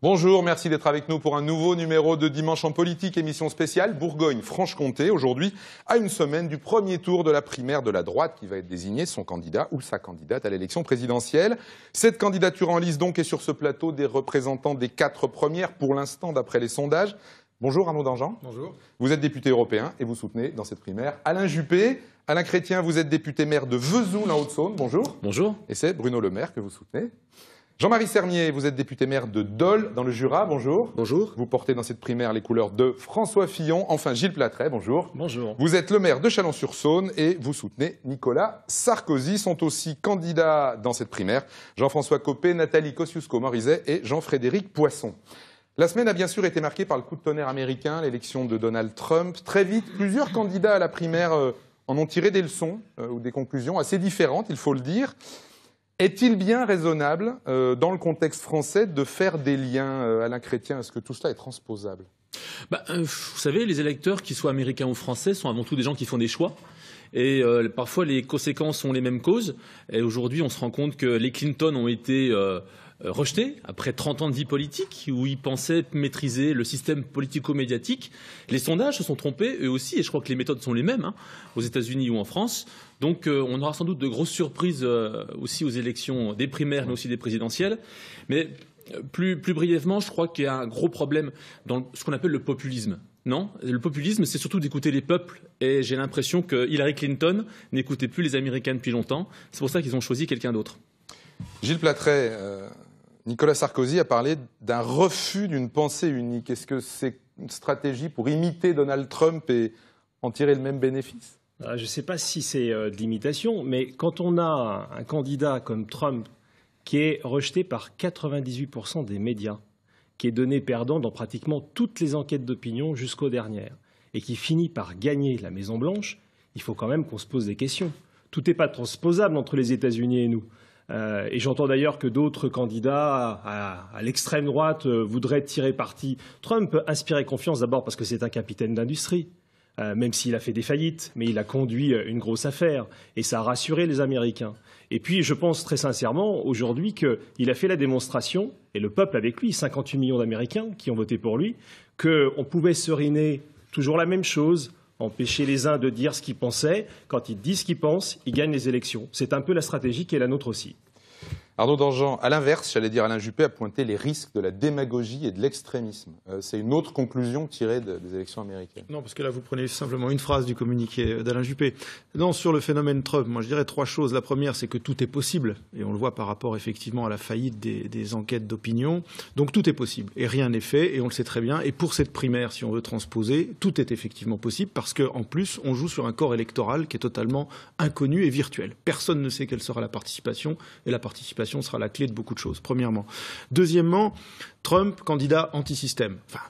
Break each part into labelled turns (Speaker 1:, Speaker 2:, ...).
Speaker 1: Bonjour, merci d'être avec nous pour un nouveau numéro de Dimanche en politique, émission spéciale Bourgogne-Franche-Comté. Aujourd'hui, à une semaine du premier tour de la primaire de la droite qui va être désigné son candidat ou sa candidate à l'élection présidentielle. Cette candidature en lice donc est sur ce plateau des représentants des 4 premières pour l'instant d'après les sondages. Bonjour Arnaud Danjean.
Speaker 2: Bonjour.
Speaker 1: Vous êtes député européen et vous soutenez dans cette primaire Alain Juppé. Alain Chrétien, vous êtes député maire de Vesoul en Haute-Saône. Bonjour.
Speaker 3: Bonjour.
Speaker 1: Et c'est Bruno Le Maire que vous soutenez. Jean-Marie Sermier, vous êtes député maire de Dole, dans le Jura. Bonjour.
Speaker 3: Bonjour.
Speaker 1: Vous portez dans cette primaire les couleurs de François Fillon. Enfin, Gilles Platret, bonjour.
Speaker 3: Bonjour.
Speaker 1: Vous êtes le maire de Chalon-sur-Saône et vous soutenez Nicolas Sarkozy. Sont aussi candidats dans cette primaire Jean-François Copé, Nathalie Kosciusko-Morizet et Jean-Frédéric Poisson. La semaine a bien sûr été marquée par le coup de tonnerre américain, l'élection de Donald Trump. Très vite, plusieurs candidats à la primaire en ont tiré des leçons ou des conclusions assez différentes, il faut le dire. Est-il bien raisonnable, dans le contexte français, de faire des liens, Alain Chrétien? Est-ce que tout cela est transposable?
Speaker 3: Vous savez, les électeurs, qu'ils soient américains ou français, sont avant tout des gens qui font des choix. Et parfois, les conséquences sont les mêmes causes. Et aujourd'hui, on se rend compte que les Clinton ont été rejetés après 30 ans de vie politique, où ils pensaient maîtriser le système politico-médiatique. Les sondages se sont trompés, eux aussi, et je crois que les méthodes sont les mêmes, aux États-Unis ou en France. Donc on aura sans doute de grosses surprises aussi aux élections des primaires, mais aussi des présidentielles. Mais plus brièvement, je crois qu'il y a un gros problème dans ce qu'on appelle le populisme. Non, le populisme, c'est surtout d'écouter les peuples. Et j'ai l'impression que Hillary Clinton n'écoutait plus les Américains depuis longtemps. C'est pour ça qu'ils ont choisi quelqu'un d'autre.
Speaker 1: Gilles Platret, Nicolas Sarkozy a parlé d'un refus d'une pensée unique. Est-ce que c'est une stratégie pour imiter Donald Trump et en tirer le même bénéfice?
Speaker 2: Je ne sais pas si c'est de l'imitation, mais quand on a un candidat comme Trump qui est rejeté par 98% des médias, qui est donné perdant dans pratiquement toutes les enquêtes d'opinion jusqu'aux dernières, et qui finit par gagner la Maison-Blanche, il faut quand même qu'on se pose des questions. Tout n'est pas transposable entre les États-Unis et nous. Et j'entends d'ailleurs que d'autres candidats à l'extrême droite voudraient tirer parti. Trump inspirait confiance d'abord parce que c'est un capitaine d'industrie. Même s'il a fait des faillites, mais il a conduit une grosse affaire, et ça a rassuré les Américains. Et puis, je pense très sincèrement, aujourd'hui, qu'il a fait la démonstration, et le peuple avec lui, 58 millions d'Américains qui ont voté pour lui, qu'on pouvait seriner toujours la même chose, empêcher les uns de dire ce qu'ils pensaient. Quand ils disent ce qu'ils pensent, ils gagnent les élections. C'est un peu la stratégie qui est la nôtre aussi.
Speaker 1: Arnaud Danjean, à l'inverse, j'allais dire Alain Juppé a pointé les risques de la démagogie et de l'extrémisme. C'est une autre conclusion tirée des élections américaines.
Speaker 4: Non, parce que là, vous prenez simplement une phrase du communiqué d'Alain Juppé. Non, sur le phénomène Trump, moi je dirais 3 choses. La première, c'est que tout est possible. Et on le voit par rapport effectivement à la faillite des enquêtes d'opinion. Donc tout est possible. Et rien n'est fait, et on le sait très bien. Et pour cette primaire, si on veut transposer, tout est effectivement possible, parce qu'en plus, on joue sur un corps électoral qui est totalement inconnu et virtuel. Personne ne sait quelle sera la participation, et la participation sera la clé de beaucoup de choses, premièrement. Deuxièmement, Trump, candidat anti-système. Enfin,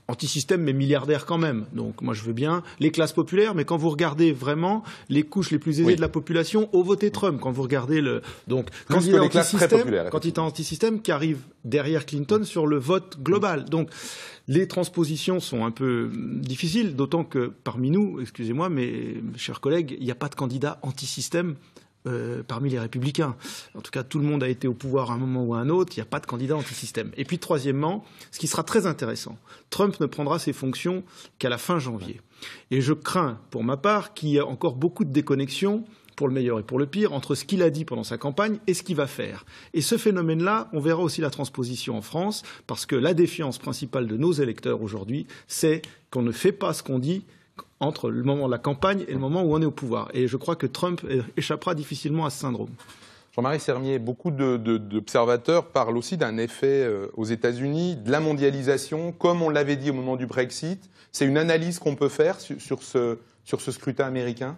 Speaker 4: anti-système, mais milliardaire quand même. Donc moi je veux bien les classes populaires, mais quand vous regardez vraiment les couches les plus aisées de la population ont voté Trump. Quand vous regardez le... Donc, candidat anti-système qui arrive derrière Clinton sur le vote global. Donc les transpositions sont un peu difficiles, d'autant que parmi nous, excusez-moi, mais chers collègues, il n'y a pas de candidat anti-système parmi les républicains. En tout cas, tout le monde a été au pouvoir à un moment ou à un autre, il n'y a pas de candidat anti-système. Et puis, troisièmement, ce qui sera très intéressant, Trump ne prendra ses fonctions qu'à la fin janvier. Et je crains, pour ma part, qu'il y ait encore beaucoup de déconnexion, pour le meilleur et pour le pire, entre ce qu'il a dit pendant sa campagne et ce qu'il va faire. Et ce phénomène-là, on verra aussi la transposition en France, parce que la défiance principale de nos électeurs aujourd'hui, c'est qu'on ne fait pas ce qu'on dit entre le moment de la campagne et le moment où on est au pouvoir. Et je crois que Trump échappera difficilement à ce syndrome.
Speaker 1: Jean-Marie Sermier, beaucoup d'observateurs parlent aussi d'un effet aux États-Unis, de la mondialisation, comme on l'avait dit au moment du Brexit. C'est une analyse qu'on peut faire sur ce scrutin américain?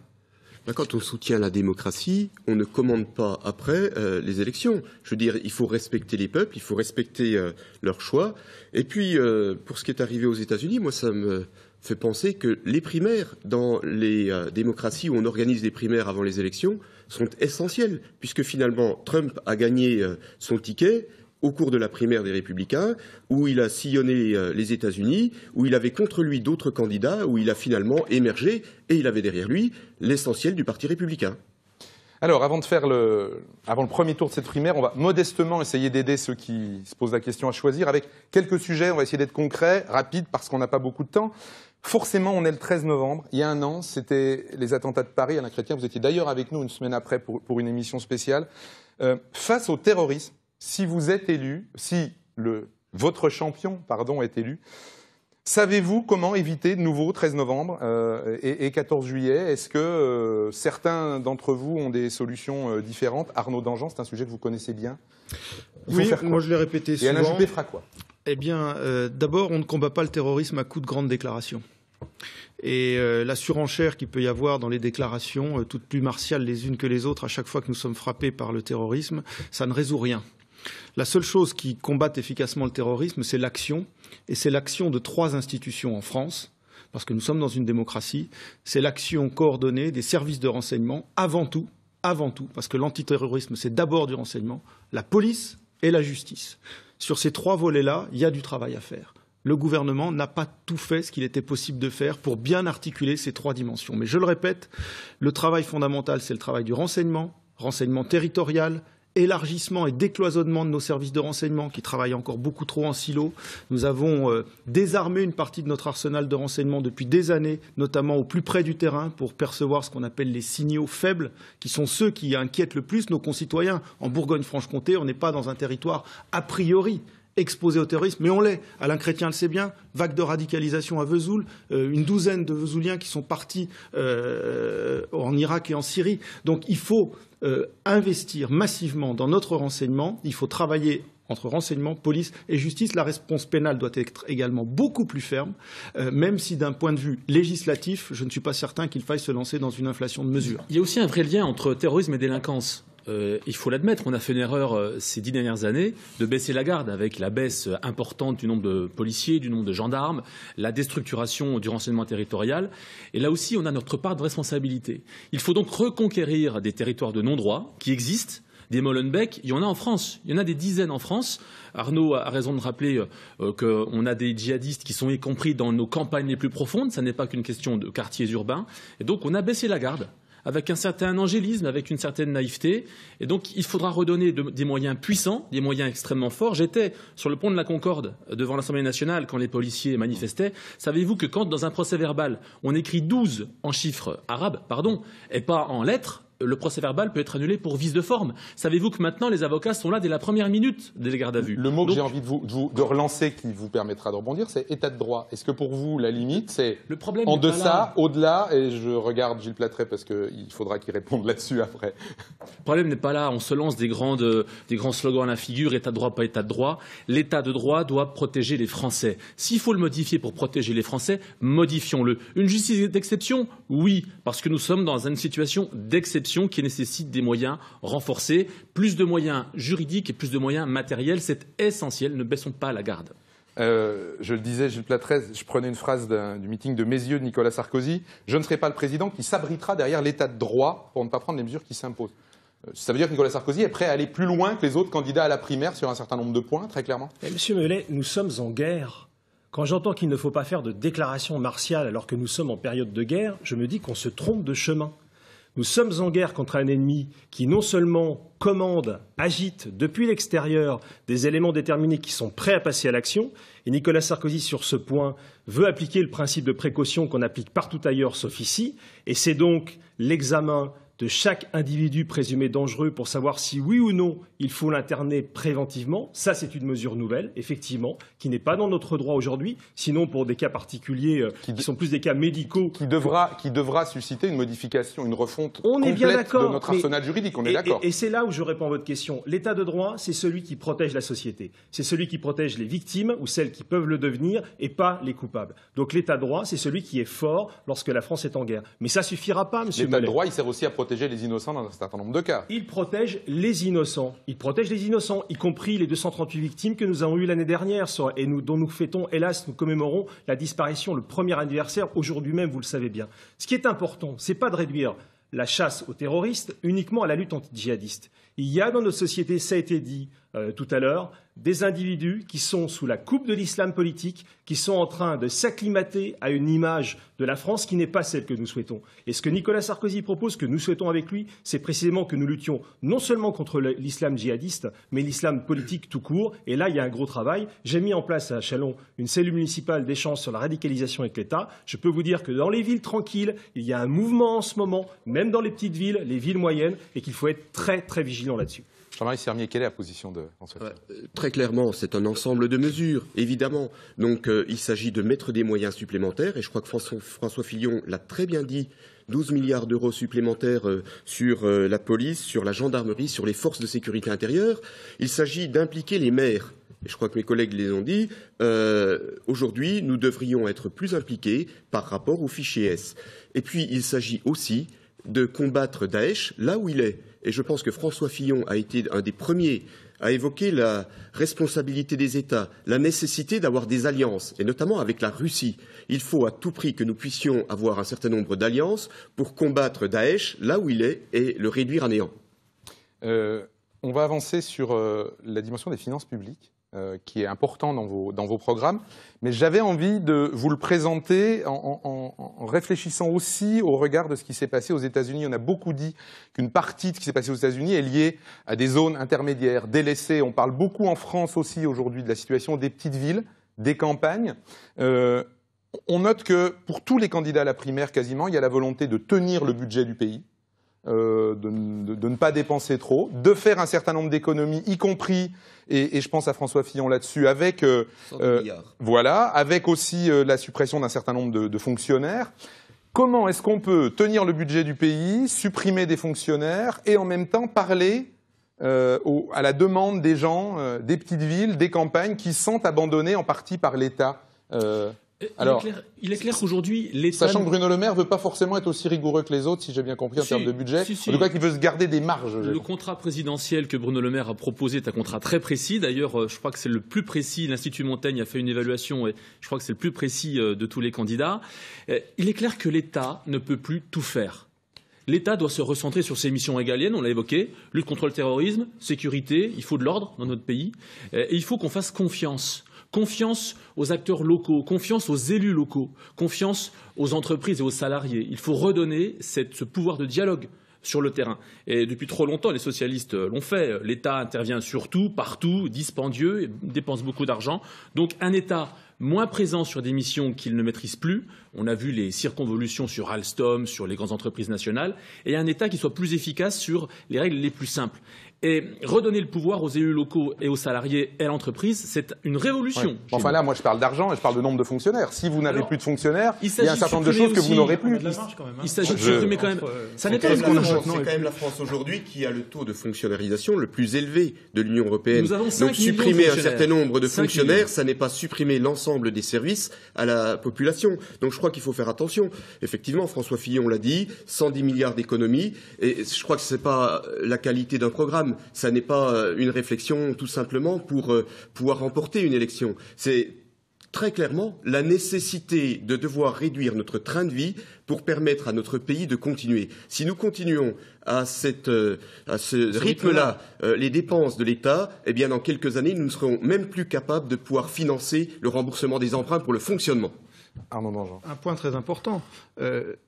Speaker 5: Quand on soutient la démocratie, on ne commande pas après les élections. Je veux dire, il faut respecter les peuples, il faut respecter leurs choix. Et puis, pour ce qui est arrivé aux États-Unis, moi, ça me fait penser que les primaires dans les démocraties où on organise des primaires avant les élections sont essentielles, puisque finalement Trump a gagné son ticket au cours de la primaire des Républicains, où il a sillonné les États-Unis, où il avait contre lui d'autres candidats, où il a finalement émergé, et il avait derrière lui l'essentiel du Parti républicain.
Speaker 1: Alors, avant le premier tour de cette primaire, on va modestement essayer d'aider ceux qui se posent la question à choisir avec quelques sujets. On va essayer d'être concret, rapide, parce qu'on n'a pas beaucoup de temps. Forcément, on est le 13 novembre. Il y a un an, c'était les attentats de Paris. Alain Chrétien, vous étiez d'ailleurs avec nous une semaine après pour une émission spéciale. Face au terrorisme, si vous êtes élu, si votre champion, est élu, savez-vous comment éviter de nouveau 13 novembre et 14 juillet? Est-ce que certains d'entre vous ont des solutions différentes? Arnaud Danjean, c'est un sujet que vous connaissez bien.
Speaker 4: Oui, moi je l'ai répété souvent.
Speaker 1: Et Alain Juppé fera quoi?
Speaker 4: Eh bien, d'abord, on ne combat pas le terrorisme à coup de grandes déclarations. Et la surenchère qu'il peut y avoir dans les déclarations, toutes plus martiales les unes que les autres, à chaque fois que nous sommes frappés par le terrorisme, ça ne résout rien. La seule chose qui combatte efficacement le terrorisme, c'est l'action. Et c'est l'action de 3 institutions en France, parce que nous sommes dans une démocratie. C'est l'action coordonnée des services de renseignement, avant tout, parce que l'antiterrorisme, c'est d'abord du renseignement, la police et la justice. Sur ces 3 volets-là, il y a du travail à faire. Le gouvernement n'a pas tout fait ce qu'il était possible de faire pour bien articuler ces 3 dimensions. Mais je le répète, le travail fondamental, c'est le travail du renseignement territorial, élargissement et décloisonnement de nos services de renseignement qui travaillent encore beaucoup trop en silo. Nous avons désarmé une partie de notre arsenal de renseignement depuis des années, notamment au plus près du terrain, pour percevoir ce qu'on appelle les signaux faibles, qui sont ceux qui inquiètent le plus nos concitoyens. En Bourgogne-Franche-Comté, on n'est pas dans un territoire a priori exposé au terrorisme, mais on l'est. Alain Chrétien le sait bien, vague de radicalisation à Vesoul, une douzaine de Vesouliens qui sont partis en Irak et en Syrie. Donc il faut investir massivement dans notre renseignement, il faut travailler entre renseignement, police et justice. La réponse pénale doit être également beaucoup plus ferme, même si d'un point de vue législatif, je ne suis pas certain qu'il faille se lancer dans une inflation de mesures.
Speaker 3: Il y a aussi un vrai lien entre terrorisme et délinquance. Il faut l'admettre, on a fait une erreur ces 10 dernières années de baisser la garde avec la baisse importante du nombre de policiers, du nombre de gendarmes, la déstructuration du renseignement territorial. Et là aussi, on a notre part de responsabilité. Il faut donc reconquérir des territoires de non-droit qui existent. Des Molenbeek, il y en a en France, il y en a des dizaines en France. Arnaud a raison de rappeler qu'on a des djihadistes qui sont y compris dans nos campagnes les plus profondes. Ça n'est pas qu'une question de quartiers urbains. Et donc on a baissé la garde, avec un certain angélisme, avec une certaine naïveté. Et donc, il faudra redonner des moyens puissants, des moyens extrêmement forts. J'étais sur le pont de la Concorde, devant l'Assemblée nationale, quand les policiers manifestaient. Savez-vous que quand, dans un procès verbal, on écrit 12 en chiffres arabes, et pas en lettres, le procès-verbal peut être annulé pour vice de forme. Savez-vous que maintenant, les avocats sont là dès la première minute des gardes à vue?
Speaker 1: Le mot que j'ai envie de relancer, qui vous permettra de rebondir, c'est état de droit. Est-ce que pour vous, la limite, c'est en deçà, au-delà, et je regarde Gilles Plattret parce qu'il faudra qu'il réponde là-dessus après.
Speaker 3: Le problème n'est pas là. On se lance des grands slogans à la figure, état de droit, pas état de droit. L'état de droit doit protéger les Français. S'il faut le modifier pour protéger les Français, modifions-le. Une justice d'exception? Oui, parce que nous sommes dans une situation d'exception qui nécessite des moyens renforcés, plus de moyens juridiques et plus de moyens matériels. C'est essentiel. Ne baissons pas la garde.
Speaker 1: Je le disais, Gilles Plattret, je prenais une phrase du meeting de Messieurs de Nicolas Sarkozy. Je ne serai pas le président qui s'abritera derrière l'état de droit pour ne pas prendre les mesures qui s'imposent. Ça veut dire que Nicolas Sarkozy est prêt à aller plus loin que les autres candidats à la primaire sur un certain nombre de points, très clairement.
Speaker 2: Monsieur Meulet, nous sommes en guerre. Quand j'entends qu'il ne faut pas faire de déclaration martiale alors que nous sommes en période de guerre, je me dis qu'on se trompe de chemin. Nous sommes en guerre contre un ennemi qui non seulement commande, agite depuis l'extérieur des éléments déterminés qui sont prêts à passer à l'action, et Nicolas Sarkozy, sur ce point, veut appliquer le principe de précaution qu'on applique partout ailleurs sauf ici, et c'est donc l'examen de chaque individu présumé dangereux pour savoir si oui ou non il faut l'interner préventivement. Ça, c'est une mesure nouvelle, effectivement, qui n'est pas dans notre droit aujourd'hui, sinon pour des cas particuliers qui sont plus des cas médicaux.
Speaker 1: Qui devra susciter une modification, une refonte complète de notre arsenal juridique, on est d'accord.
Speaker 2: Et c'est là où je réponds à votre question. L'état de droit, c'est celui qui protège la société. C'est celui qui protège les victimes ou celles qui peuvent le devenir et pas les coupables. Donc l'état de droit, c'est celui qui est fort lorsque la France est en guerre. Mais ça suffira pas, monsieur Meulet.
Speaker 1: L'état de droit, il sert aussi à protéger les innocents dans un certain nombre de cas.
Speaker 2: Il protège les innocents. Il protège les innocents, y compris les 238 victimes que nous avons eues l'année dernière et dont nous fêtons, hélas, nous commémorons la disparition, le premier anniversaire, aujourd'hui même, vous le savez bien. Ce qui est important, ce n'est pas de réduire la chasse aux terroristes uniquement à la lutte anti-djihadiste. Il y a dans notre société, ça a été dit, tout à l'heure, des individus qui sont sous la coupe de l'islam politique, qui sont en train de s'acclimater à une image de la France qui n'est pas celle que nous souhaitons. Et ce que Nicolas Sarkozy propose, que nous souhaitons avec lui, c'est précisément que nous luttions non seulement contre l'islam djihadiste, mais l'islam politique tout court. Et là, il y a un gros travail. J'ai mis en place à Châlons une cellule municipale d'échange sur la radicalisation avec l'État. Je peux vous dire que dans les villes tranquilles, il y a un mouvement en ce moment, même dans les petites villes, les villes moyennes, et qu'il faut être très, très vigilant là-dessus.
Speaker 1: Jean-Marie Sermier, quelle est la position de François Fillon ?
Speaker 5: Très clairement, c'est un ensemble de mesures, évidemment. Donc, il s'agit de mettre des moyens supplémentaires, et je crois que François Fillon l'a très bien dit, 12 milliards d'euros supplémentaires sur la police, sur la gendarmerie, sur les forces de sécurité intérieure. Il s'agit d'impliquer les maires. Et je crois que mes collègues les ont dit, aujourd'hui, nous devrions être plus impliqués par rapport au fichier S. Et puis, il s'agit aussi de combattre Daesh là où il est. Et je pense que François Fillon a été un des premiers à évoquer la responsabilité des États, la nécessité d'avoir des alliances, et notamment avec la Russie. Il faut à tout prix que nous puissions avoir un certain nombre d'alliances pour combattre Daesh là où il est et le réduire à néant.
Speaker 1: On va avancer sur la dimension des finances publiques, qui est important dans vos programmes. Mais j'avais envie de vous le présenter en réfléchissant aussi au regard de ce qui s'est passé aux États-Unis. On a beaucoup dit qu'une partie de ce qui s'est passé aux États-Unis est liée à des zones intermédiaires, délaissées. On parle beaucoup en France aussi aujourd'hui de la situation des petites villes, des campagnes. On note que pour tous les candidats à la primaire, quasiment, il y a la volonté de tenir le budget du pays. De ne pas dépenser trop, de faire un certain nombre d'économies, y compris, et je pense à François Fillon là-dessus, avec voilà, avec aussi la suppression d'un certain nombre de fonctionnaires. Comment est-ce qu'on peut tenir le budget du pays, supprimer des fonctionnaires et en même temps parler à la demande des gens, des petites villes, des campagnes qui sont abandonnées en partie par l'État
Speaker 3: Alors, il est clair qu'aujourd'hui, l'État...
Speaker 1: Sachant que Bruno Le Maire ne veut pas forcément être aussi rigoureux que les autres, si j'ai bien compris, en termes de budget. En tout cas, qu'il veut se garder des marges.
Speaker 3: Le contrat présidentiel que Bruno Le Maire a proposé est un contrat très précis. D'ailleurs, je crois que c'est le plus précis. L'Institut Montaigne a fait une évaluation et je crois que c'est le plus précis de tous les candidats. Il est clair que l'État ne peut plus tout faire. L'État doit se recentrer sur ses missions régaliennes, on l'a évoqué, lutte contre le terrorisme, sécurité, il faut de l'ordre dans notre pays, et il faut qu'on fasse confiance. Confiance aux acteurs locaux, confiance aux élus locaux, confiance aux entreprises et aux salariés. Il faut redonner ce pouvoir de dialogue sur le terrain. Et depuis trop longtemps, les socialistes l'ont fait. L'État intervient surtout, partout, dispendieux, et dépense beaucoup d'argent. Donc un État moins présent sur des missions qu'il ne maîtrise plus. On a vu les circonvolutions sur Alstom, sur les grandes entreprises nationales. Et un État qui soit plus efficace sur les règles les plus simples. Et redonner le pouvoir aux élus locaux et aux salariés et à l'entreprise, c'est une révolution.
Speaker 1: Ouais. Enfin là, moi je parle d'argent et je parle de nombre de fonctionnaires. Si vous n'avez plus de fonctionnaires, il y a un certain nombre de choses que vous n'aurez plus.
Speaker 3: Il s'agit de supprimer quand même.
Speaker 5: Ça n'est pas c'est quand même la France aujourd'hui qui a le taux de fonctionnalisation le plus élevé de l'Union européenne.
Speaker 3: Nous avons 5
Speaker 5: Donc supprimer un certain nombre de fonctionnaires, ça n'est pas supprimer l'ensemble des services à la population. Donc je crois qu'il faut faire attention. Effectivement, François Fillon l'a dit, 110 milliards d'économies. Et je crois que ce n'est pas la qualité d'un programme. Ça n'est pas une réflexion tout simplement pour pouvoir remporter une élection. C'est très clairement la nécessité de devoir réduire notre train de vie pour permettre à notre pays de continuer. Si nous continuons à ce rythme-là les dépenses de l'État, eh bien dans quelques années, nous ne serons même plus capables de pouvoir financer le remboursement des emprunts pour le fonctionnement.
Speaker 4: Un point très important.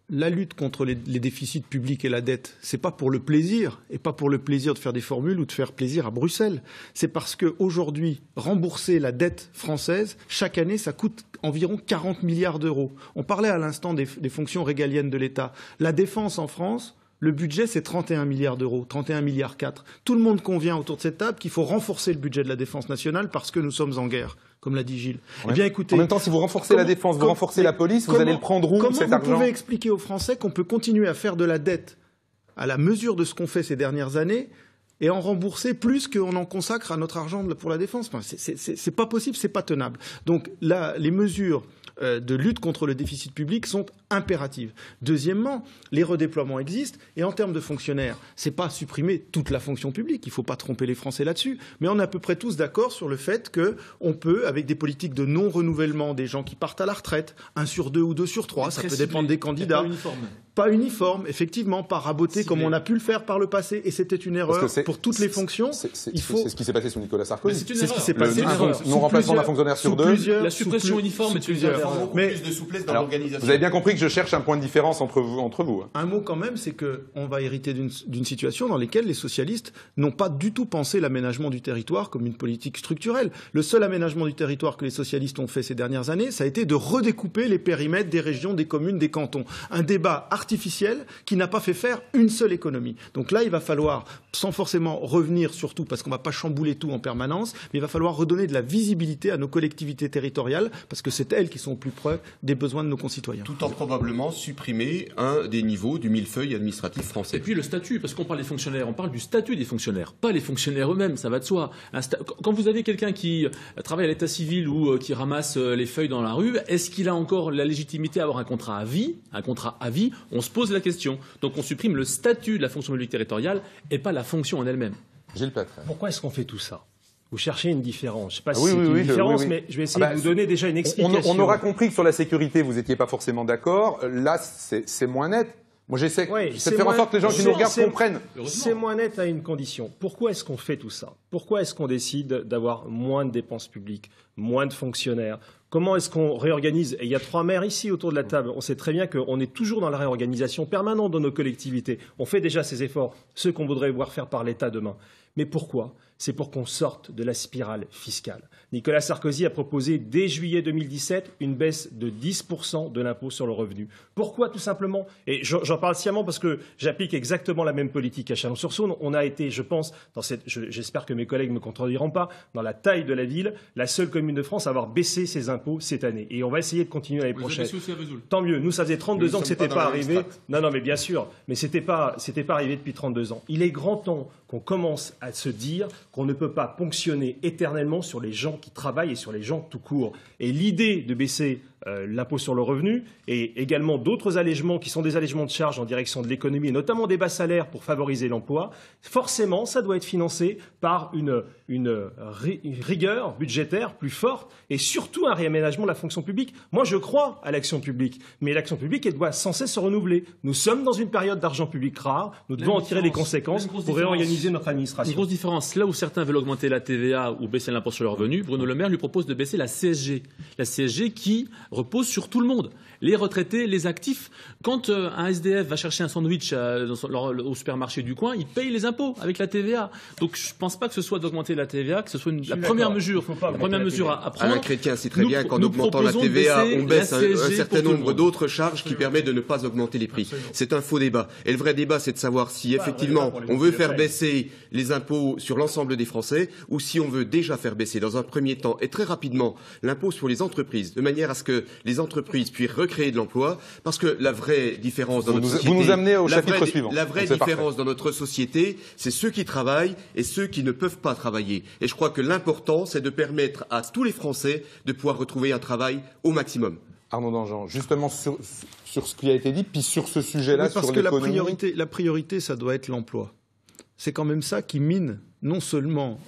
Speaker 4: La lutte contre les déficits publics et la dette, c'est pas pour le plaisir, et pas pour le plaisir de faire des formules ou de faire plaisir à Bruxelles. C'est parce qu'aujourd'hui, rembourser la dette française, chaque année, ça coûte environ 40 milliards d'euros. On parlait à l'instant des fonctions régaliennes de l'État. La défense en France, le budget, c'est 31 milliards d'euros, 31 milliards 4. Tout le monde convient autour de cette table qu'il faut renforcer le budget de la défense nationale parce que nous sommes en guerre, comme l'a dit Gilles.
Speaker 1: Eh bien, écoutez, en même temps, si vous renforcez la défense, vous renforcez la police, vous allez le prendre où, cet argent ?
Speaker 4: Comment vous pouvez expliquer aux Français qu'on peut continuer à faire de la dette à la mesure de ce qu'on fait ces dernières années et en rembourser plus qu'on en consacre à notre argent pour la défense ? Enfin, c'est pas possible, c'est pas tenable. Donc là, les mesures de lutte contre le déficit public sont impératives. Deuxièmement, les redéploiements existent et en termes de fonctionnaires, c'est pas supprimer toute la fonction publique, il ne faut pas tromper les Français là-dessus, mais on est à peu près tous d'accord sur le fait qu'on peut, avec des politiques de non-renouvellement des gens qui partent à la retraite, 1 sur 2 ou 2 sur 3, ça peut dépendre des candidats. Pas uniforme, effectivement, pas raboté comme on a pu le faire par le passé, et c'était une erreur pour toutes les fonctions.
Speaker 1: C'est ce qui s'est passé sous Nicolas Sarkozy.
Speaker 4: C'est ce qui s'est passé.
Speaker 1: Non-remplacement d'un fonctionnaire sur deux.
Speaker 3: La suppression uniforme est une erreur.
Speaker 5: Mais plus de souplesse dans l'organisation.
Speaker 1: Vous avez bien compris que je cherche un point de différence entre vous.
Speaker 4: Un mot quand même, c'est qu'on va hériter d'une situation dans laquelle les socialistes n'ont pas du tout pensé l'aménagement du territoire comme une politique structurelle. Le seul aménagement du territoire que les socialistes ont fait ces dernières années, ça a été de redécouper les périmètres des régions, des communes, des cantons. Un débat artificiel qui n'a pas fait faire une seule économie. Donc là, il va falloir, sans forcément revenir surtout, parce qu'on ne va pas chambouler tout en permanence, mais il va falloir redonner de la visibilité à nos collectivités territoriales, parce que c'est elles qui sont au plus près des besoins de nos concitoyens.
Speaker 5: Tout en probablement supprimer un des niveaux du millefeuille administratif français.
Speaker 3: Et puis le statut, parce qu'on parle des fonctionnaires, on parle du statut des fonctionnaires, pas les fonctionnaires eux-mêmes, ça va de soi. Quand vous avez quelqu'un qui travaille à l'état civil ou qui ramasse les feuilles dans la rue, est-ce qu'il a encore la légitimité à avoir un contrat à vie? Un contrat à vie, on se pose la question. Donc on supprime le statut de la fonction publique territoriale et pas la fonction en elle-même.
Speaker 1: Gilles Petrel.
Speaker 2: Pourquoi est-ce qu'on fait tout ça? Vous cherchez une différence. Je ne sais pas si c'est une différence, mais je vais essayer de vous donner déjà une explication.
Speaker 1: On aura compris que sur la sécurité, vous n'étiez pas forcément d'accord. Là, c'est moins net. Moi, j'essaie de faire en sorte que les gens qui nous regardent comprennent.
Speaker 2: C'est moins net à une condition. Pourquoi est-ce qu'on fait tout ça? Pourquoi est-ce qu'on décide d'avoir moins de dépenses publiques, moins de fonctionnaires? Comment est-ce qu'on réorganise? Et il y a 3 maires ici autour de la table. On sait très bien qu'on est toujours dans la réorganisation permanente de nos collectivités. On fait déjà ces efforts, ceux qu'on voudrait voir faire par l'État demain. Mais pourquoi? C'est pour qu'on sorte de la spirale fiscale. Nicolas Sarkozy a proposé dès juillet 2017 une baisse de 10% de l'impôt sur le revenu. Pourquoi? Tout simplement, et j'en parle sciemment parce que j'applique exactement la même politique à Chalon-sur-Saône. On a été, je pense, j'espère que mes collègues ne me contrediront pas, dans la taille de la ville, la seule commune de France à avoir baissé ses impôts cette année. Et on va essayer de continuer l'année prochaine. Tant mieux. Nous, ça faisait 32 ans que c'était pas arrivé. Non, mais bien sûr. Mais c'était pas arrivé depuis 32 ans. Il est grand temps qu'on commence à se dire qu'on ne peut pas ponctionner éternellement sur les gens qui travaillent et sur les gens tout court. Et l'idée de baisser l'impôt sur le revenu et également d'autres allègements qui sont des allègements de charges en direction de l'économie et notamment des bas salaires pour favoriser l'emploi, forcément, ça doit être financé par une rigueur budgétaire plus forte et surtout un réaménagement de la fonction publique. Moi, je crois à l'action publique, mais l'action publique, elle doit sans cesse se renouveler. Nous sommes dans une période d'argent public rare, nous devons en tirer les conséquences pour réorganiser notre administration.
Speaker 3: Une grosse différence, là où certains veulent augmenter la TVA ou baisser l'impôt sur le revenu, Bruno Le Maire lui propose de baisser la CSG. La CSG qui repose sur tout le monde. Les retraités, les actifs. Quand un SDF va chercher un sandwich au supermarché du coin, il paye les impôts avec la TVA. Donc je ne pense pas que ce soit d'augmenter la TVA, que ce soit la première mesure à prendre.
Speaker 5: Alain Chrétien sait très bien qu'en augmentant la TVA, on baisse un certain nombre d'autres charges qui permettent de ne pas augmenter les prix. C'est un faux débat. Et le vrai débat, c'est de savoir si effectivement on veut faire baisser les impôts sur l'ensemble des Français ou si on veut déjà faire baisser dans un premier temps et très rapidement l'impôt sur les entreprises, de manière à ce que les entreprises puissent recréer de l'emploi, parce que la vraie différence dans notre société...
Speaker 1: Vous nous amenez au chapitre suivant.
Speaker 5: La vraie différence dans notre société, c'est ceux qui travaillent et ceux qui ne peuvent pas travailler. Et je crois que l'important, c'est de permettre à tous les Français de pouvoir retrouver un travail au maximum.
Speaker 1: Arnaud Danjean, justement sur ce qui a été dit, puis sur ce sujet-là, sur l'économie...
Speaker 4: Parce que la priorité, ça doit être l'emploi. C'est quand même ça qui mine non seulement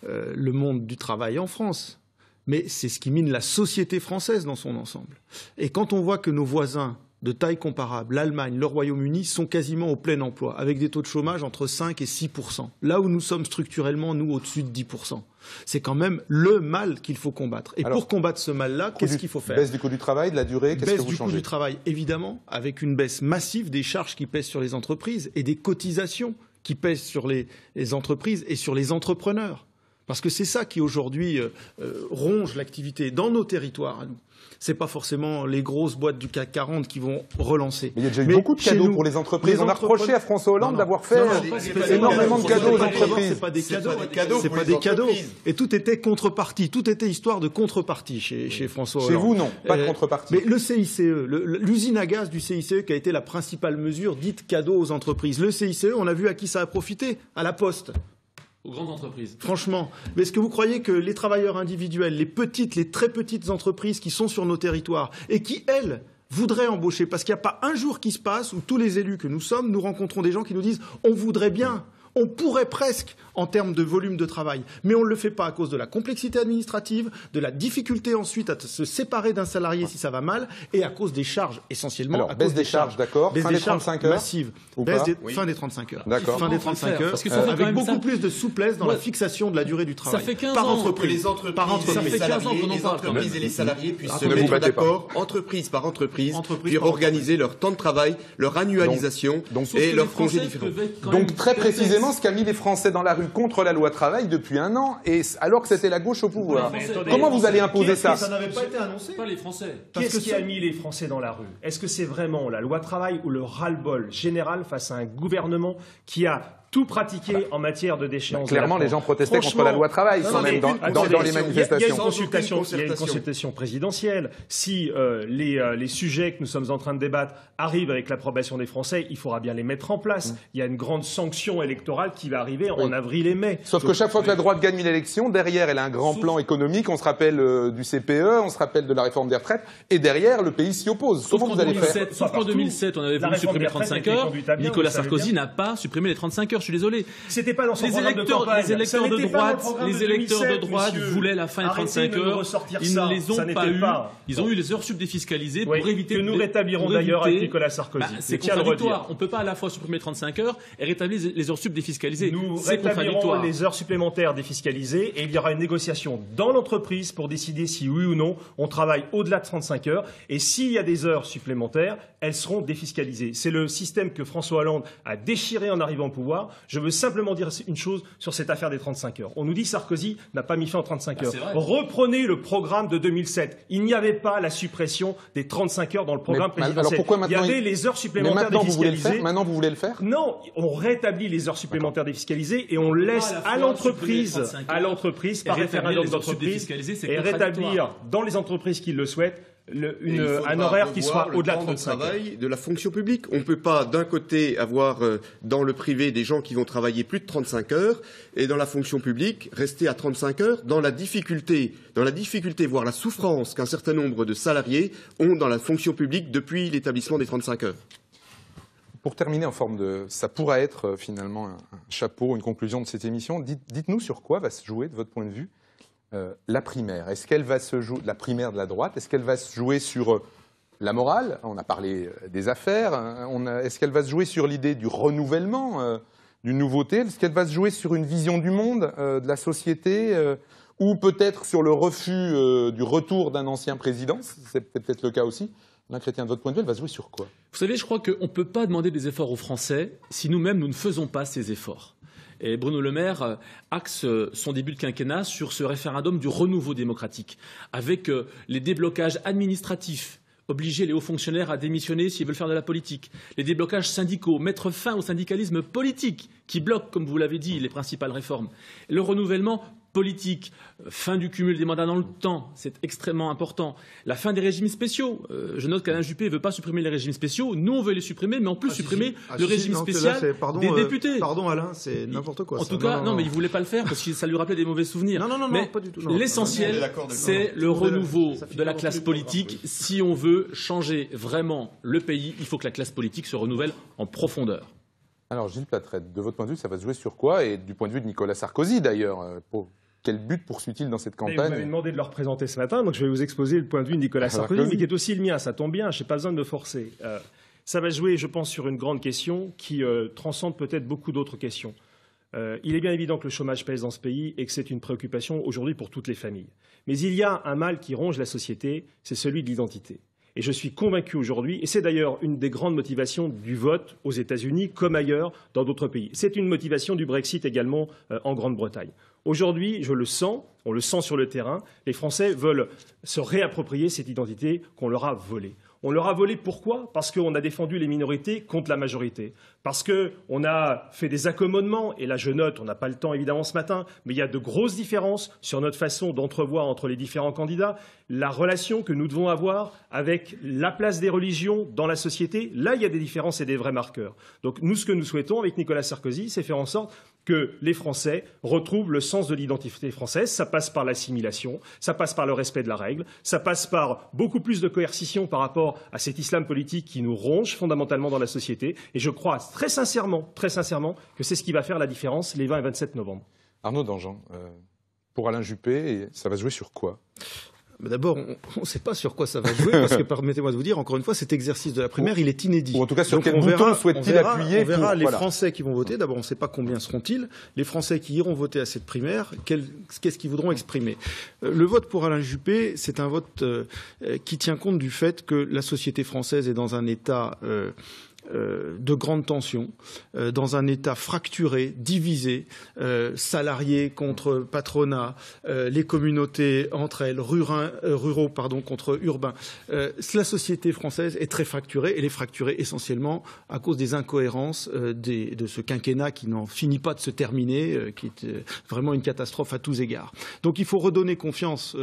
Speaker 4: le monde du travail en France, mais c'est ce qui mine la société française dans son ensemble. Et quand on voit que nos voisins de taille comparable, l'Allemagne, le Royaume-Uni, sont quasiment au plein emploi, avec des taux de chômage entre 5 et 6%, là où nous sommes structurellement, nous, au-dessus de 10%. C'est quand même le mal qu'il faut combattre. Et alors, pour combattre ce mal-là, qu'est-ce qu'il faut faire?
Speaker 1: Baisse du coût du travail, de la durée, qu'est-ce que vous changez?
Speaker 4: Baisse du coût du travail, évidemment, avec une baisse massive des charges qui pèsent sur les entreprises et des cotisations qui pèsent sur les entreprises et sur les entrepreneurs. Parce que c'est ça qui, aujourd'hui, ronge l'activité dans nos territoires à nous. Ce n'est pas forcément les grosses boîtes du CAC 40 qui vont relancer.
Speaker 1: Mais il y a déjà eu beaucoup de cadeaux pour les entreprises. On a reproché à François Hollande d'avoir fait énormément de cadeaux aux entreprises.
Speaker 4: Ce n'est pas des cadeaux. C'est pas des cadeaux. Et tout était contrepartie. Tout était histoire de contrepartie chez François Hollande.
Speaker 1: Chez vous, non. Pas de contrepartie.
Speaker 4: Mais le CICE, l'usine à gaz du CICE qui a été la principale mesure dite cadeau aux entreprises. Le CICE, on a vu à qui ça a profité? À la Poste.
Speaker 3: Aux grandes entreprises.
Speaker 4: Franchement. Mais est-ce que vous croyez que les travailleurs individuels, les très petites entreprises qui sont sur nos territoires et qui, elles, voudraient embaucher, parce qu'il n'y a pas un jour qui se passe où tous les élus que nous sommes, nous rencontrons des gens qui nous disent « on voudrait bien ». On pourrait presque en termes de volume de travail, mais on ne le fait pas à cause de la complexité administrative, de la difficulté ensuite à se séparer d'un salarié si ça va mal, et à cause des charges essentiellement.
Speaker 1: Alors,
Speaker 4: à
Speaker 1: baisse
Speaker 4: cause
Speaker 1: des charges, d'accord.
Speaker 4: Baisse
Speaker 1: Fin
Speaker 4: des
Speaker 1: des 35 heures
Speaker 4: massive. Fin des 35 heures.
Speaker 1: D'accord.
Speaker 4: Fin des 35 heures.
Speaker 3: Parce que ça fait quand
Speaker 4: avec
Speaker 3: même
Speaker 4: beaucoup
Speaker 3: ça.
Speaker 4: plus de souplesse dans la fixation de la durée du travail.
Speaker 3: Ça fait 15
Speaker 4: par
Speaker 3: ans
Speaker 4: entreprise.
Speaker 5: Les entreprises,
Speaker 4: par entreprise.
Speaker 3: Ça fait
Speaker 5: les
Speaker 3: 15 ans
Speaker 5: salariés,
Speaker 3: qu'on en
Speaker 5: les
Speaker 3: parle.
Speaker 5: entreprises et les salariés puissent se
Speaker 1: ne vous
Speaker 5: mettre
Speaker 1: battez
Speaker 5: d'accord, entreprise par entreprise,
Speaker 4: Entreprise
Speaker 5: puis
Speaker 4: par
Speaker 5: organiser leur temps de travail, leur annualisation
Speaker 1: donc,
Speaker 5: et leurs congés différents.
Speaker 1: Donc très précisément, ce qu'a mis les Français dans la rue contre la loi travail depuis un an, et alors que c'était la gauche au pouvoir. Comment vous allez imposer ça?
Speaker 4: Ça n'avait pas été annoncé.
Speaker 3: Pas les Français.
Speaker 2: Qu'est-ce qui a mis les Français dans la rue? Est-ce que c'est vraiment la loi travail ou le ras-le-bol général face à un gouvernement qui a tout pratiqué en matière de déchéance?
Speaker 1: Clairement, les gens protestaient contre la loi travail quand même dans les manifestations.
Speaker 2: Il y a une consultation présidentielle. Si les sujets que nous sommes en train de débattre arrivent avec l'approbation des Français, il faudra bien les mettre en place. Il y a une grande sanction électorale qui va arriver en avril et mai.
Speaker 1: Sauf que chaque fois que la droite gagne une élection, derrière, elle a un grand plan économique. On se rappelle du CPE, on se rappelle de la réforme des retraites, et derrière, le pays s'y oppose. Comment vous allez faire?
Speaker 3: Sauf qu'en 2007, on avait voulu supprimer les 35 heures. Nicolas Sarkozy n'a pas supprimé les 35 heures. Je suis désolé.
Speaker 2: C'était pas dans son programme de campagne.
Speaker 3: Les électeurs de droite voulaient la fin des 35 heures. Ils ne les ont pas eu. Ils ont eu les heures sup défiscalisées pour éviter
Speaker 2: que nous rétablirons d'ailleurs avec Nicolas Sarkozy.
Speaker 3: C'est contradictoire. On ne peut pas à la fois supprimer les 35 heures et rétablir les heures sup défiscalisées.
Speaker 2: Nous rétablirons les heures supplémentaires défiscalisées et il y aura une négociation dans l'entreprise pour décider si oui ou non on travaille au-delà de 35 heures. Et s'il y a des heures supplémentaires, elles seront défiscalisées. C'est le système que François Hollande a déchiré en arrivant au pouvoir. Je veux simplement dire une chose sur cette affaire des 35 heures. On nous dit Sarkozy n'a pas mis fin aux 35 heures. Reprenez le programme de 2007. Il n'y avait pas la suppression des 35 heures dans le programme présidentiel.
Speaker 1: Alors pourquoi maintenant
Speaker 2: il y avait les heures supplémentaires défiscalisées.
Speaker 1: Maintenant, vous voulez le faire?
Speaker 2: Non, on rétablit les heures supplémentaires défiscalisées et on laisse à l'entreprise, par référendum d'entreprise, et rétablir dans les entreprises qui le souhaitent un horaire qui soit au-delà de 35 heures.
Speaker 5: Travail de la fonction publique. On ne peut pas d'un côté avoir dans le privé des gens qui vont travailler plus de 35 heures et dans la fonction publique rester à 35 heures dans la difficulté, voire la souffrance qu'un certain nombre de salariés ont dans la fonction publique depuis l'établissement des 35 heures.
Speaker 1: Pour terminer en forme de... Ça pourrait être finalement un chapeau, une conclusion de cette émission. Dites-nous sur quoi va se jouer, de votre point de vue, la primaire. Est-ce qu'elle va se jouer, la primaire de la droite, est-ce qu'elle va se jouer sur la morale? On a parlé des affaires. Est-ce qu'elle va se jouer sur l'idée du renouvellement, d'une nouveauté? Est-ce qu'elle va se jouer sur une vision du monde, de la société, ou peut-être sur le refus du retour d'un ancien président? C'est peut-être le cas aussi. Alain Chrétien, de votre point de vue, elle va se jouer sur quoi?
Speaker 3: Vous savez, je crois qu'on ne peut pas demander des efforts aux Français si nous-mêmes, nous ne faisons pas ces efforts. Et Bruno Le Maire axe son début de quinquennat sur ce référendum du renouveau démocratique, avec les déblocages administratifs, obliger les hauts fonctionnaires à démissionner s'ils veulent faire de la politique, les déblocages syndicaux, mettre fin au syndicalisme politique qui bloque, comme vous l'avez dit, les principales réformes, le renouvellement politique, fin du cumul des mandats dans le temps, c'est extrêmement important. La fin des régimes spéciaux. Je note qu'Alain Juppé ne veut pas supprimer les régimes spéciaux. Nous, on veut les supprimer, mais en plus supprimer le régime spécial des députés.
Speaker 4: Pardon Alain, c'est n'importe quoi.
Speaker 3: En tout cas, non, mais il ne voulait pas le faire parce que ça lui rappelait des mauvais souvenirs.
Speaker 4: Non, pas du tout.
Speaker 3: L'essentiel, c'est le renouveau de la classe politique. Si on veut changer vraiment le pays, il faut que la classe politique se renouvelle en profondeur.
Speaker 1: Alors, Gilles Platrette, de votre point de vue, ça va se jouer sur quoi? Et du point de vue de Nicolas Sarkozy, d'ailleurs, quel but poursuit-il dans cette campagne?
Speaker 2: Vous m'avez demandé de le représenter ce matin, donc je vais vous exposer le point de vue de Nicolas Sarkozy, mais qui est aussi le mien. Ça tombe bien, je n'ai pas besoin de me forcer. Ça va jouer, je pense, sur une grande question qui transcende peut-être beaucoup d'autres questions. Il est bien évident que le chômage pèse dans ce pays et que c'est une préoccupation aujourd'hui pour toutes les familles. Mais il y a un mal qui ronge la société, c'est celui de l'identité. Et je suis convaincu aujourd'hui, et c'est d'ailleurs une des grandes motivations du vote aux États-Unis comme ailleurs dans d'autres pays. C'est une motivation du Brexit également en Grande-Bretagne. Aujourd'hui, je le sens, on le sent sur le terrain, les Français veulent se réapproprier cette identité qu'on leur a volée. On leur a volé pourquoi? Parce qu'on a défendu les minorités contre la majorité. Parce qu'on a fait des accommodements, et là je note, on n'a pas le temps évidemment ce matin, mais il y a de grosses différences sur notre façon d'entrevoir entre les différents candidats, la relation que nous devons avoir avec la place des religions dans la société. Là, il y a des différences et des vrais marqueurs. Donc nous, ce que nous souhaitons avec Nicolas Sarkozy, c'est faire en sorte que les Français retrouvent le sens de l'identité française. Ça passe par l'assimilation, ça passe par le respect de la règle, ça passe par beaucoup plus de coercition par rapport à cet islam politique qui nous ronge fondamentalement dans la société. Et je crois très sincèrement, que c'est ce qui va faire la différence les 20 et 27 novembre.
Speaker 1: Arnaud Danjean, pour Alain Juppé, ça va se jouer sur quoi ?
Speaker 4: D'abord, on ne sait pas sur quoi ça va jouer, parce que permettez-moi de vous dire, encore une fois, cet exercice de la primaire, il est inédit.
Speaker 1: Ou en tout cas, sur quel bouton souhaite-t-il appuyer ?
Speaker 4: On verra les Français qui vont voter. D'abord, on ne sait pas combien seront-ils. Les Français qui iront voter à cette primaire, qu'est-ce qu'ils voudront exprimer ? Le vote pour Alain Juppé, c'est un vote qui tient compte du fait que la société française est dans un état de grande tension, dans un État fracturé, divisé, salariés contre patronat, les communautés entre elles, ruraux contre urbains. La société française est très fracturée. Elle est fracturée essentiellement à cause des incohérences de ce quinquennat qui n'en finit pas de se terminer, qui est vraiment une catastrophe à tous égards. Donc il faut redonner confiance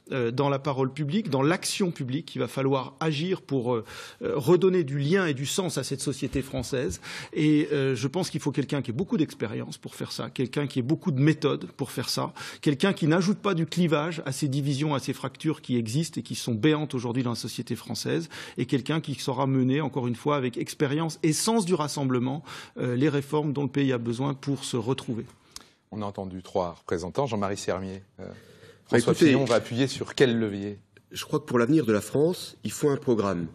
Speaker 4: dans la parole publique, dans l'action publique. Il va falloir agir pour redonner du lien et du sens à cette société française. Et je pense qu'il faut quelqu'un qui ait beaucoup d'expérience pour faire ça, quelqu'un qui ait beaucoup de méthode pour faire ça, quelqu'un qui n'ajoute pas du clivage à ces divisions, à ces fractures qui existent et qui sont béantes aujourd'hui dans la société française, et quelqu'un qui saura mener, encore une fois, avec expérience et sens du rassemblement, les réformes dont le pays a besoin pour se retrouver.
Speaker 1: On a entendu 3 représentants. Jean-Marie Sermier, François Fillon va appuyer sur quel levier ?
Speaker 5: Je crois que pour l'avenir de la France, il faut un programme.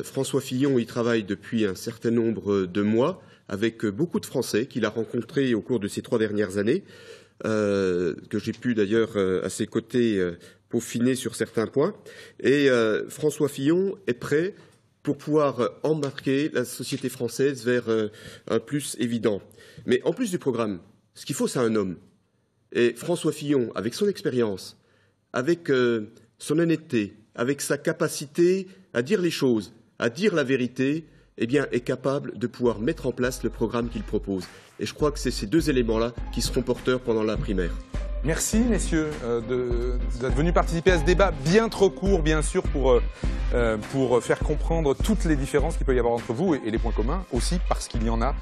Speaker 5: François Fillon y travaille depuis un certain nombre de mois avec beaucoup de Français qu'il a rencontrés au cours de ces 3 dernières années, que j'ai pu d'ailleurs à ses côtés peaufiner sur certains points. Et François Fillon est prêt pour pouvoir embarquer la société française vers un plus évident. Mais en plus du programme, ce qu'il faut, c'est un homme. Et François Fillon, avec son expérience, avec son honnêteté, avec sa capacité à dire les choses, à dire la vérité, eh bien, est capable de pouvoir mettre en place le programme qu'il propose. Et je crois que c'est ces 2 éléments-là qui seront porteurs pendant la primaire.
Speaker 1: Merci, messieurs, d'être venus participer à ce débat bien trop court, bien sûr, pour faire comprendre toutes les différences qu'il peut y avoir entre vous et les points communs aussi, parce qu'il y en a,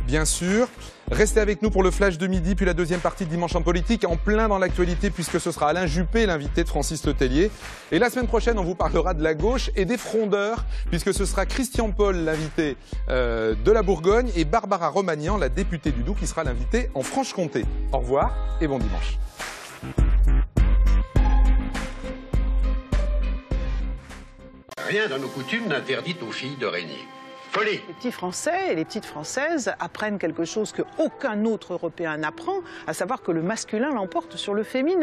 Speaker 1: bien sûr. Restez avec nous pour le flash de midi, puis la deuxième partie de Dimanche en politique, en plein dans l'actualité, puisque ce sera Alain Juppé, l'invité de Francis Letellier. Et la semaine prochaine, on vous parlera de la gauche et des frondeurs, puisque ce sera Christian Paul, l'invité de la Bourgogne, et Barbara Romagnan, la députée du Doubs, qui sera l'invitée en Franche-Comté. Au revoir et bon dimanche.
Speaker 6: Rien dans nos coutumes n'interdit aux filles de régner. Folie.
Speaker 7: Les petits Français et les petites Françaises apprennent quelque chose qu'aucun autre Européen n'apprend, à savoir que le masculin l'emporte sur le féminin.